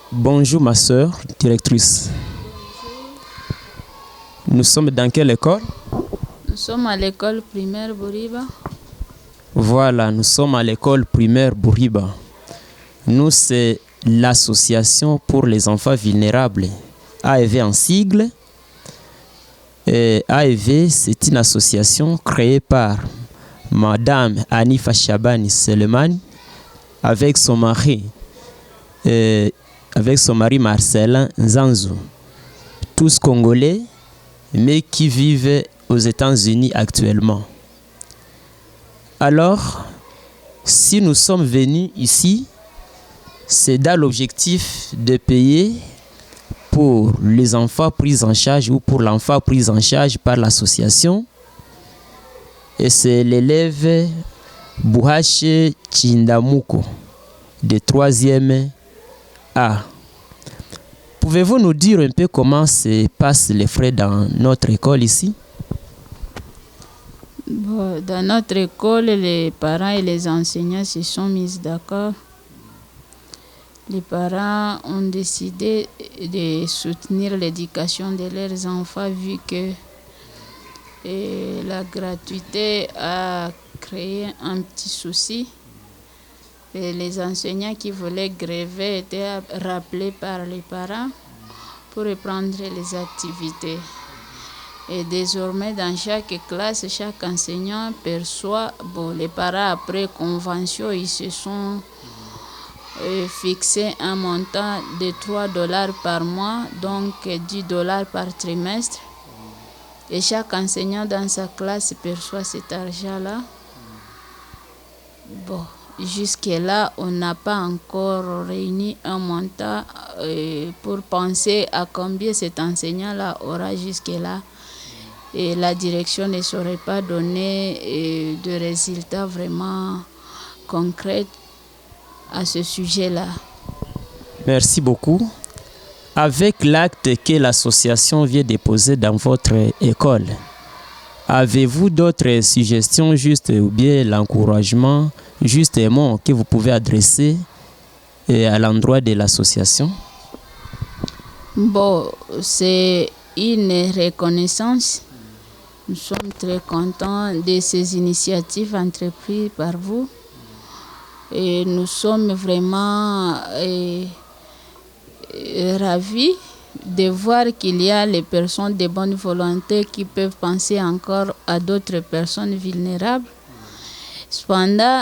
Bonjour ma sœur, directrice. Nous sommes dans quelle école? Nous sommes à l'école primaire Bouriba. Voilà, nous sommes à l'école primaire Bouriba. Nous, c'est l'association pour les enfants vulnérables. AEV en sigle. AEV, c'est une association créée par Madame Anifa Chabani Selemani avec son mari Marcelin Zanzou, tous congolais mais qui vivent aux États-Unis actuellement. Alors, si nous sommes venus ici, c'est dans l'objectif de payer pour les enfants pris en charge ou pour l'enfant pris en charge par l'association. Et c'est l'élève Bouhache Chindamuko de 3e A. Pouvez-vous nous dire un peu comment se passent les frais dans notre école ici? Bon, dans notre école, les parents et les enseignants se sont mis d'accord. Les parents ont décidé de soutenir l'éducation de leurs enfants vu que la gratuité a créé un petit souci. Et les enseignants qui voulaient gréver étaient rappelés par les parents pour reprendre les activités. Et désormais, dans chaque classe, chaque enseignant perçoit, les parents après convention, ils se sont fixé un montant de $3 par mois, donc $10 par trimestre. Et chaque enseignant dans sa classe perçoit cet argent-là. Bon, jusque-là, on n'a pas encore réuni un montant pour penser à combien cet enseignant-là aura jusque-là. Et la direction ne saurait pas donner de résultats vraiment concrets à ce sujet-là. Merci beaucoup. Avec l'acte que l'association vient déposer dans votre école, avez-vous d'autres suggestions juste ou bien l'encouragement, justement, que vous pouvez adresser à l'endroit de l'association? Bon, c'est une reconnaissance. Nous sommes très contents de ces initiatives entreprises par vous. Et nous sommes vraiment ravis de voir qu'il y a les personnes de bonne volonté qui peuvent penser encore à d'autres personnes vulnérables. Cependant,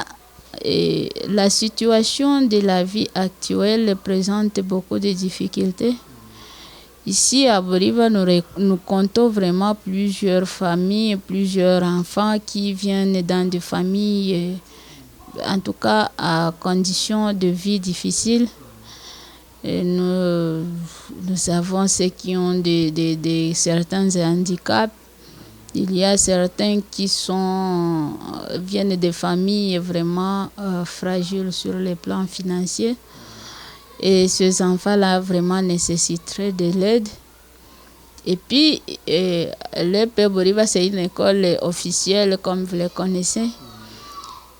la situation de la vie actuelle présente beaucoup de difficultés. Ici à Bouriba, nous comptons vraiment plusieurs familles, plusieurs enfants qui viennent dans des familles en tout cas à conditions de vie difficiles. Et nous avons ceux qui ont certains handicaps. Il y a certains qui viennent de familles vraiment fragiles sur le plan financier. Et ces enfants-là vraiment nécessiteraient de l'aide. Et puis, l'EP Bouriba, c'est une école officielle, comme vous le connaissez,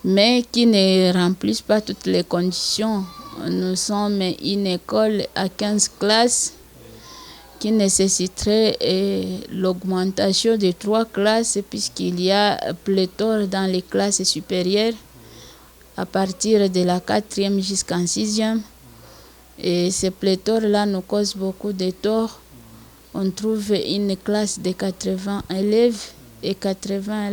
mais qui ne remplissent pas toutes les conditions. Nous sommes une école à 15 classes qui nécessiterait l'augmentation de 3 classes puisqu'il y a pléthore dans les classes supérieures à partir de la 4e jusqu'en 6e. Et ce pléthore-là nous cause beaucoup de tort. On trouve une classe de 80 élèves et 80